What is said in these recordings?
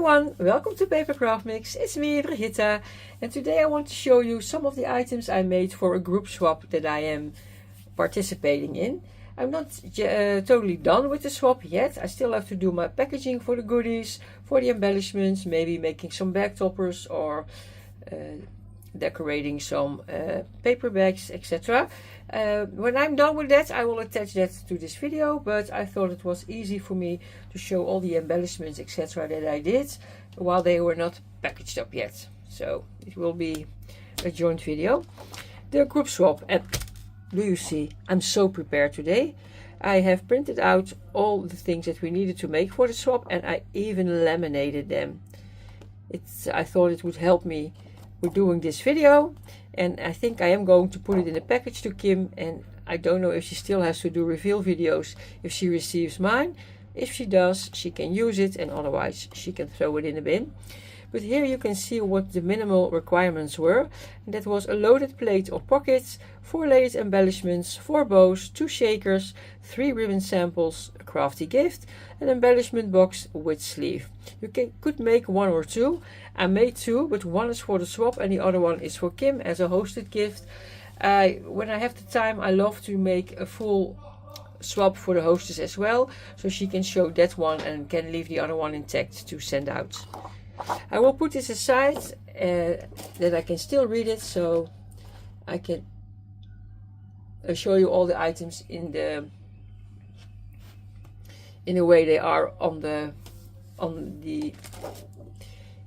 everyone, welcome to Paper Craft Mix. It's me, Brigitte, and today I want to show you some of the items I made for a group swap that I am participating in. I'm not totally done with the swap yet. I still have to do my packaging for the goodies, for the embellishments, maybe making some bag toppers or decorating some paper bags, etc. When I'm done with that, I will attach that to this video, but I thought it was easy for me to show all the embellishments, etc. that I did while they were not packaged up yet. So it will be a joint video. The group swap, and do you see, I'm so prepared today. I have printed out all the things that we needed to make for the swap, and I even laminated them. I thought it would help me with doing this video, and I think I am going to put it in a package to Kim, and I don't know if she still has to do reveal videos if she receives mine. If she does, she can use it, and otherwise she can throw it in the bin. But here you can see what the minimal requirements were, and that was a loaded plate or pockets, 4 layered embellishments, 4 bows, 2 shakers, 3 ribbon samples, a crafty gift, an embellishment box with sleeve. You could make 1 or 2. I made 2, but 1 is for the swap and the other one is for Kim as a hosted gift. When I have the time, I love to make a full swap for the hostess as well, so she can show that one and can leave the other one intact to send out. I will put this aside that I can still read it, so I can show you all the items in the way they are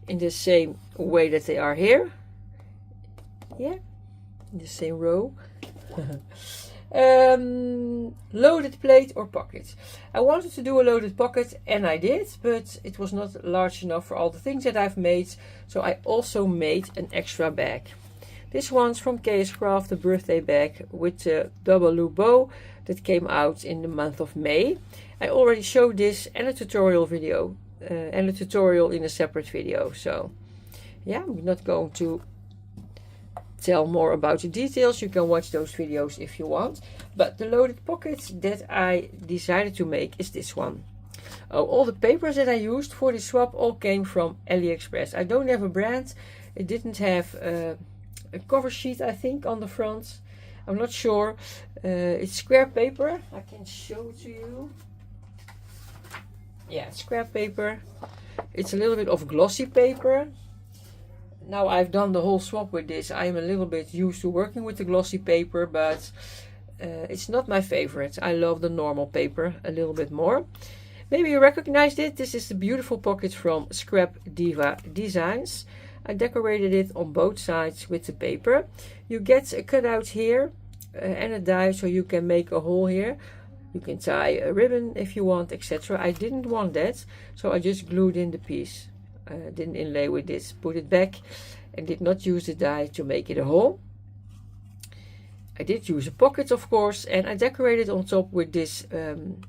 in the same way that they are here. Yeah, in the same row. Loaded plate or pocket. I wanted to do a loaded pocket, and I did, but it was not large enough for all the things that I've made, so I also made an extra bag. This one's from KS Craft, the birthday bag with the double loop bow that came out in the month of May. I already showed this and a tutorial video and a tutorial in a separate video, so yeah, I'm not going to tell more about the details. You can watch those videos if you want. But the loaded pockets that I decided to make is this one. Oh, all the papers that I used for the swap all came from AliExpress. I don't have a brand. It didn't have a cover sheet, I think, on the front. I'm not sure. It's square paper. I can show it to you. Yeah, it's square paper. It's a little bit of glossy paper. Now I've done the whole swap with this, I am a little bit used to working with the glossy paper, but it's not my favorite. I love the normal paper a little bit more. Maybe you recognized it. This is the beautiful pocket from Scrap Diva Designs. I decorated it on both sides with the paper. You get a cutout here and a die, so you can make a hole here. You can tie a ribbon if you want, etc. I didn't want that, so I just glued in the piece. Didn't inlay with this, put it back, and did not use the die to make it a hole. I did use a pocket, of course, and I decorated on top with this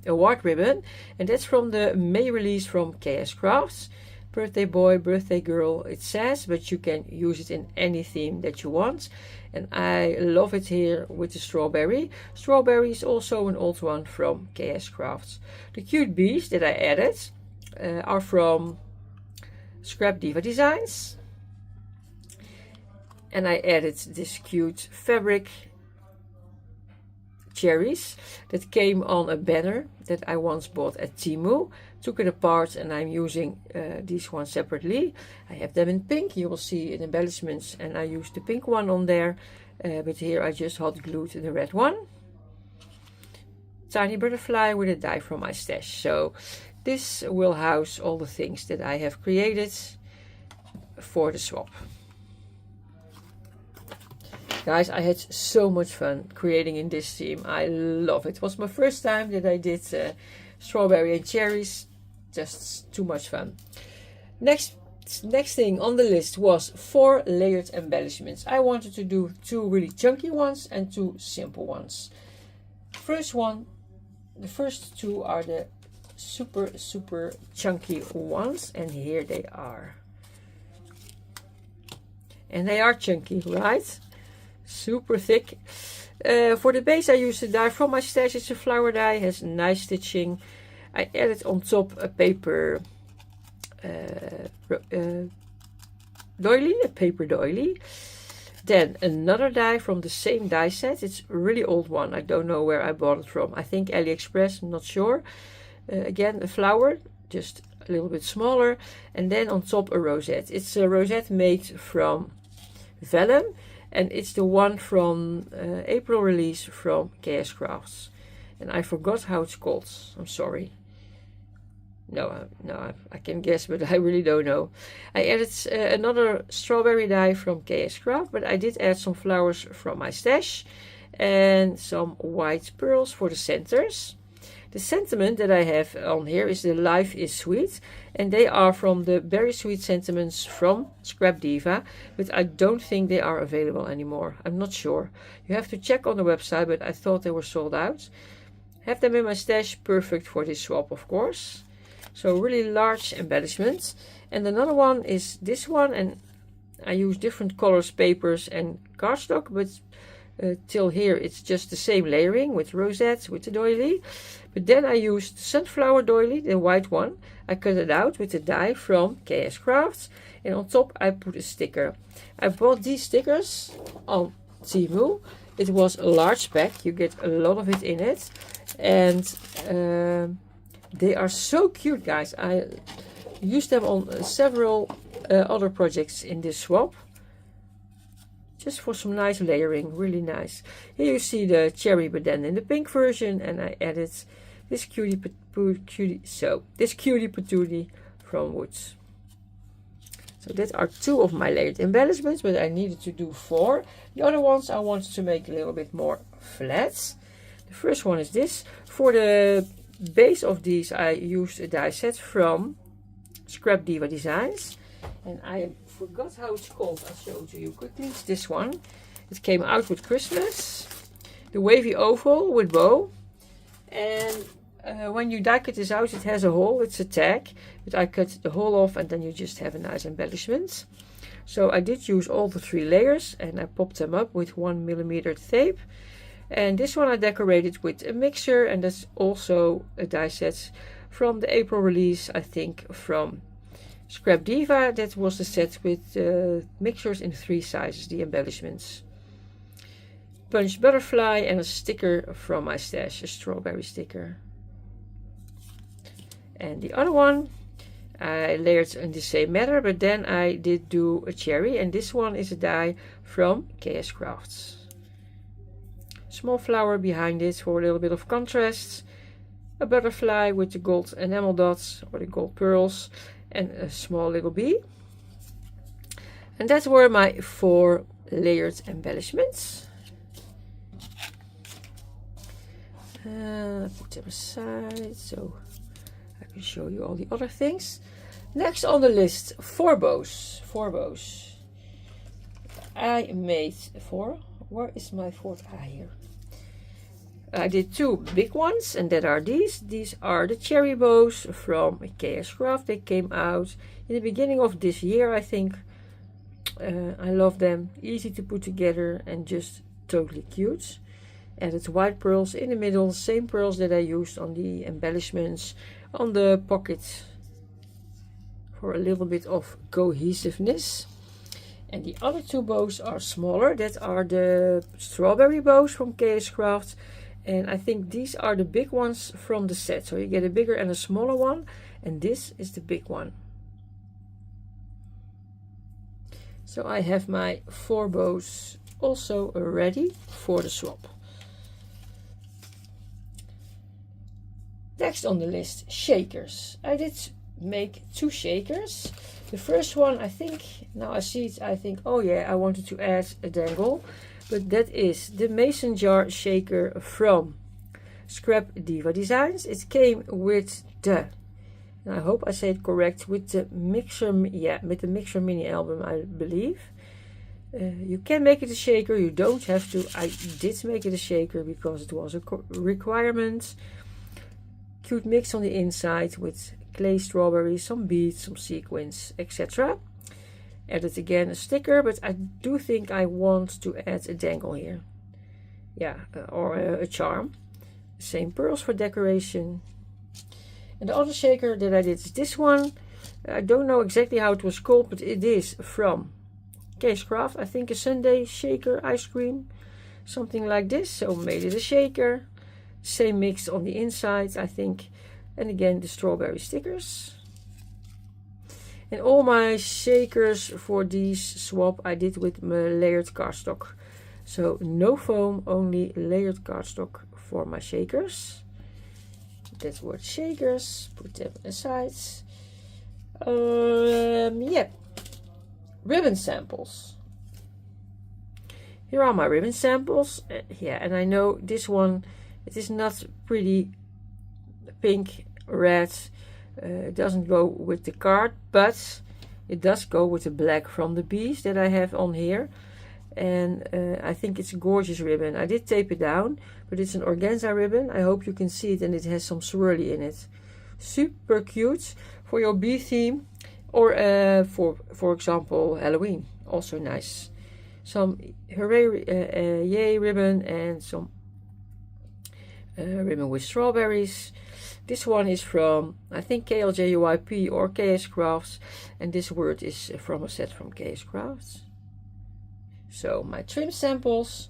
award ribbon, and that's from the May release from KS Crafts. Birthday boy, birthday girl, it says, but you can use it in any theme that you want. And I love it here with the strawberry. Strawberry is also an old one from KS Crafts. The cute bees that I added are from Scrap Diva Designs, and I added this cute fabric cherries that came on a banner that I once bought at Temu. Took it apart, and I'm using these ones separately. I have them in pink, you will see in embellishments, and I used the pink one on there, but here I just hot glued the red one. Tiny butterfly with a die from my stash. So this will house all the things that I have created for the swap. Guys, I had so much fun creating in this theme. I love it. It was my first time that I did strawberry and cherries. Just too much fun. Next thing on the list was 4 layered embellishments. I wanted to do 2 really chunky ones and 2 simple ones. The first 2 are the super chunky ones, and here they are. And they are chunky, right? Super thick. For the base I used the die from my stash. It's a flower die, has nice stitching. I added on top a paper doily, a paper doily. Then another die from the same die set. It's a really old one. I don't know where I bought it from. I think AliExpress, I'm not sure. Again, a flower, just a little bit smaller. And then on top a rosette. It's a rosette made from vellum. And it's the one from April release from KS Crafts. And I forgot how it's called. I'm sorry. No, I can guess, but I really don't know. I added another strawberry die from KS Craft, but I did add some flowers from my stash and some white pearls for the centers. The sentiment that I have on here is the Life is Sweet, and they are from the Berry Sweet sentiments from Scrap Diva, but I don't think they are available anymore. I'm not sure. You have to check on the website, but I thought they were sold out. Have them in my stash, perfect for this swap, of course. So really large embellishments. And another one is this one, and I use different colors, papers and cardstock, but till here it's just the same layering with rosettes, with the doily. But then I used sunflower doily, the white one. I cut it out with the die from KS Crafts, and on top I put a sticker. I bought these stickers on Temu. It was a large pack, you get a lot of it in it, and they are so cute, guys. I used them on several other projects in this swap. Just for some nice layering, really nice. Here you see the cherry, but then in the pink version, and I added this cutie patootie from Woods. So that are two of my layered embellishments, but I needed to do 4. The other ones I wanted to make a little bit more flat. The first one is this. For the base of these I used a die set from Scrap Diva Designs, and I forgot how it's called. I'll show it to you quickly. It's this one. It came out with Christmas. The wavy oval with bow, and when you die cut this out, it has a hole. It's a tag, but I cut the hole off, and then you just have a nice embellishment. So I did use all the 3 layers, and I popped them up with 1mm tape. And this one I decorated with a mixer, and that's also a die set from the April release, I think, from Scrap Diva. That was the set with mixers in 3 sizes, the embellishments. Punched butterfly and a sticker from my stash, a strawberry sticker. And the other one I layered in the same manner, but then I did do a cherry, and this one is a die from KS Crafts. Small flower behind it for a little bit of contrast, a butterfly with the gold enamel dots or the gold pearls, and a small little bee. And that were my 4 layered embellishments. Put them aside so I can show you all the other things. Next on the list, 4 bows. 4 bows. I made 4. Where is my 4th? Here. I did 2 big ones, and that are these. These are the cherry bows from KS Craft. They came out in the beginning of this year, I think. I love them. Easy to put together and just totally cute. Added white pearls in the middle, same pearls that I used on the embellishments on the pocket for a little bit of cohesiveness. And the other 2 bows are smaller. That are the strawberry bows from KS Craft. And I think these are the big ones from the set. So you get a bigger and a smaller one. And this is the big one. So I have my 4 bows also ready for the swap. Next on the list, shakers. I did make 2 shakers. The first one, I think, now I see it, I think, oh yeah, I wanted to add a dangle. But that is the mason jar shaker from Scrap Diva Designs. It came with the, and I hope I say it correct, with the mixer, with the mixer mini album, I believe. You can make it a shaker, you don't have to. I did make it a shaker because it was a requirement. Cute mix on the inside with clay strawberries, some beads, some sequins, etc. Added again a sticker, but I do think I want to add a dangle here. Yeah, or a charm. Same pearls for decoration. And the other shaker that I did is this one. I don't know exactly how it was called, but it is from Case Craft. I think a Sunday shaker ice cream, something like this. So made it a shaker. Same mix on the inside, I think. And again, the strawberry stickers. And all my shakers for these swap I did with my layered cardstock. So no foam, only layered cardstock for my shakers. That's what shakers. Put them aside. Yeah. Ribbon samples. Here are my ribbon samples. Yeah, and I know this one, it is not pretty pink, red. It doesn't go with the card, but it does go with the black from the bees that I have on here. And I think it's a gorgeous ribbon. I did tape it down, but it's an organza ribbon. I hope you can see it, and it has some swirly in it. Super cute for your bee theme, or for example Halloween. Also nice. Some hooray yay ribbon and some ribbon with strawberries. This one is from, I think, KLJUIP or KS Crafts, and this word is from a set from KS Crafts. So my trim samples,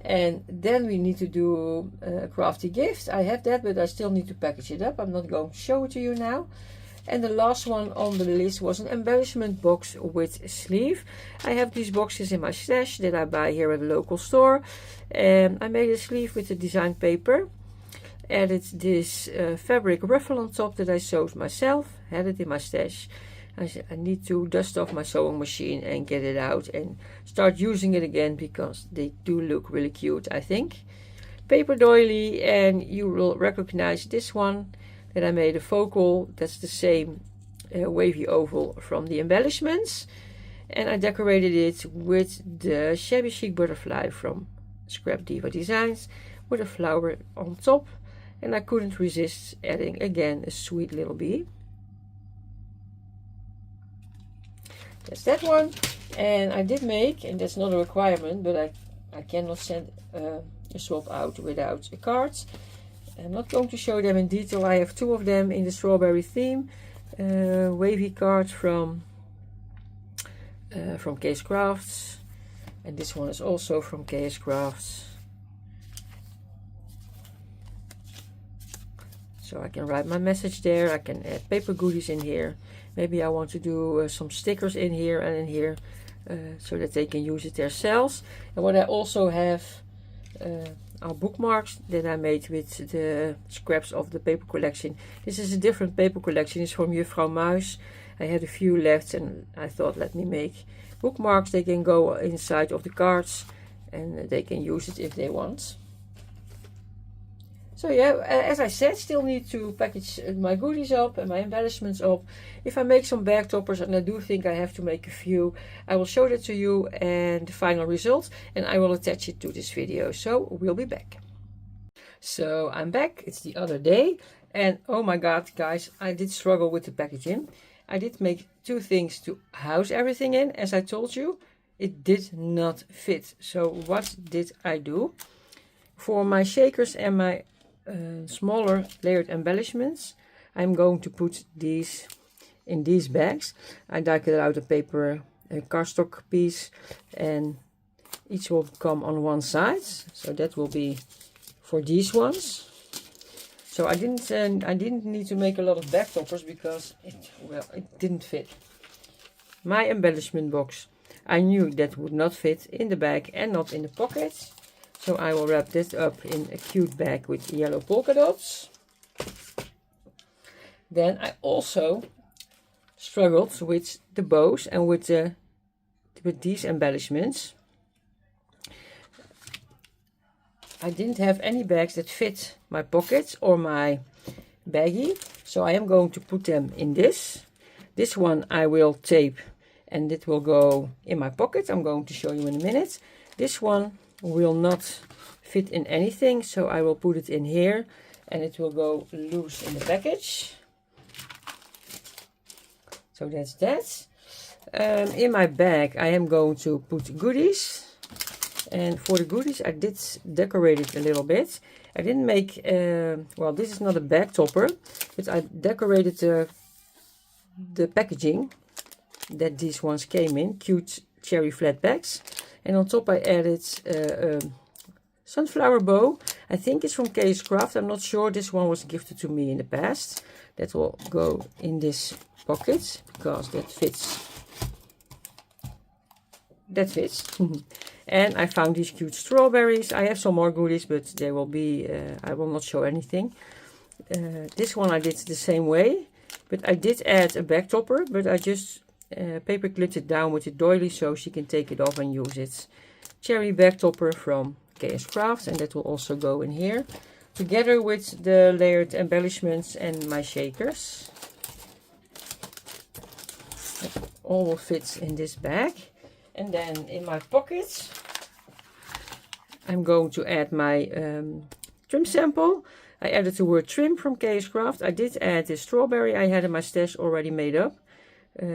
and then we need to do a crafty gift. I have that, but I still need to package it up. I'm not going to show it to you now. And the last one on the list was an embellishment box with a sleeve. I have these boxes in my stash that I buy here at a local store, and I made a sleeve with the design paper. Added this fabric ruffle on top that I sewed myself, had it in my stash. I need to dust off my sewing machine and get it out and start using it again, because they do look really cute, I think. Paper doily, and you will recognize this one that I made a focal. That's the same wavy oval from the embellishments. And I decorated it with the Shabby Chic butterfly from Scrap Diva Designs with a flower on top. And I couldn't resist adding again a sweet little bee. That's that one. And I did make, and that's not a requirement, but I cannot send a swap out without a card. I'm not going to show them in detail. I have two of them in the strawberry theme. Wavy card from KS Crafts. And this one is also from KS Crafts. So I can write my message there. I can add paper goodies in here. Maybe I want to do some stickers in here and in here, so that they can use it themselves. And what I also have are bookmarks that I made with the scraps of the paper collection. This is a different paper collection. It's from Juffrouw Muis. I had a few left, and I thought, let me make bookmarks. They can go inside of the cards, and they can use it if they want. So yeah, as I said, still need to package my goodies up and my embellishments up. If I make some bag toppers, and I do think I have to make a few, I will show that to you and the final result, and I will attach it to this video. So we'll be back. So I'm back. It's the other day, and oh my god, guys, I did struggle with the packaging. I did make two things to house everything in. As I told you, it did not fit. So what did I do? For my shakers and my smaller layered embellishments, I'm going to put these in these bags. I dug out a paper cardstock piece, and each will come on one side. So that will be for these ones. So I didn't need to make a lot of bag toppers, because it didn't fit. My embellishment box, I knew that would not fit in the bag and not in the pockets. So I will wrap this up in a cute bag with yellow polka dots. Then I also struggled with the bows and with these embellishments. I didn't have any bags that fit my pockets or my baggie, so I am going to put them in this. This one I will tape, and it will go in my pocket. I'm going to show you in a minute. This one will not fit in anything, so I will put it in here, and it will go loose in the package. So that's that. In my bag I am going to put goodies, and for the goodies I did decorate it a little bit. I didn't make well, this is not a bag topper, but I decorated the packaging that these ones came in, cute cherry flat bags. And on top I added a sunflower bow. I think it's from KS Craft, I'm not sure. This one was gifted to me in the past. That will go in this pocket because that fits. That fits. And I found these cute strawberries. I have some more goodies, but they will be, I will not show anything. This one I did the same way, but I did add a bag topper, but I just paper clipped it down with a doily so she can take it off and use it. Cherry bag topper from KS Craft, and that will also go in here, together with the layered embellishments and my shakers. That all will fit in this bag. And then in my pockets, I'm going to add my trim sample. I added the word trim from KS Craft. I did add the strawberry I had in my stash already made up.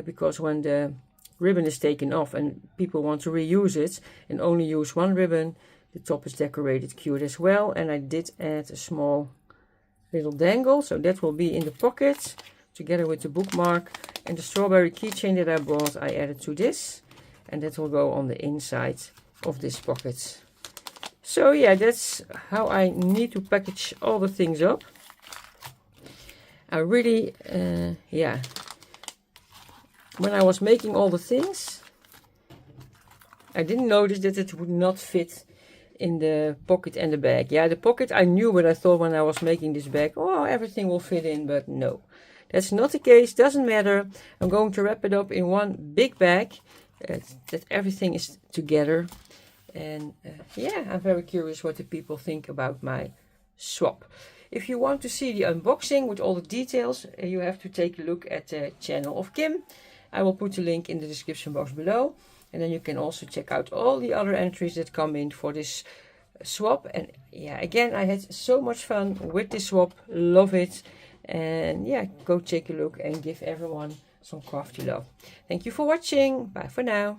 Because when the ribbon is taken off and people want to reuse it and only use one ribbon, the top is decorated cute as well. And I did add a small little dangle, so that will be in the pocket together with the bookmark. And the strawberry keychain that I bought, I added to this, and that will go on the inside of this pocket. So yeah, that's how I need to package all the things up. I really, yeah, when I was making all the things, I didn't notice that it would not fit in the pocket and the bag. Yeah, the pocket I knew, but I thought when I was making this bag, oh, everything will fit in, but no. That's not the case, doesn't matter. I'm going to wrap it up in one big bag, that everything is together. And yeah, I'm very curious what the people think about my swap. If you want to see the unboxing with all the details, you have to take a look at the channel of Kim. I will put the link in the description box below. And then you can also check out all the other entries that come in for this swap. And yeah, again, I had so much fun with this swap. Love it. And yeah, go take a look and give everyone some crafty love. Thank you for watching. Bye for now.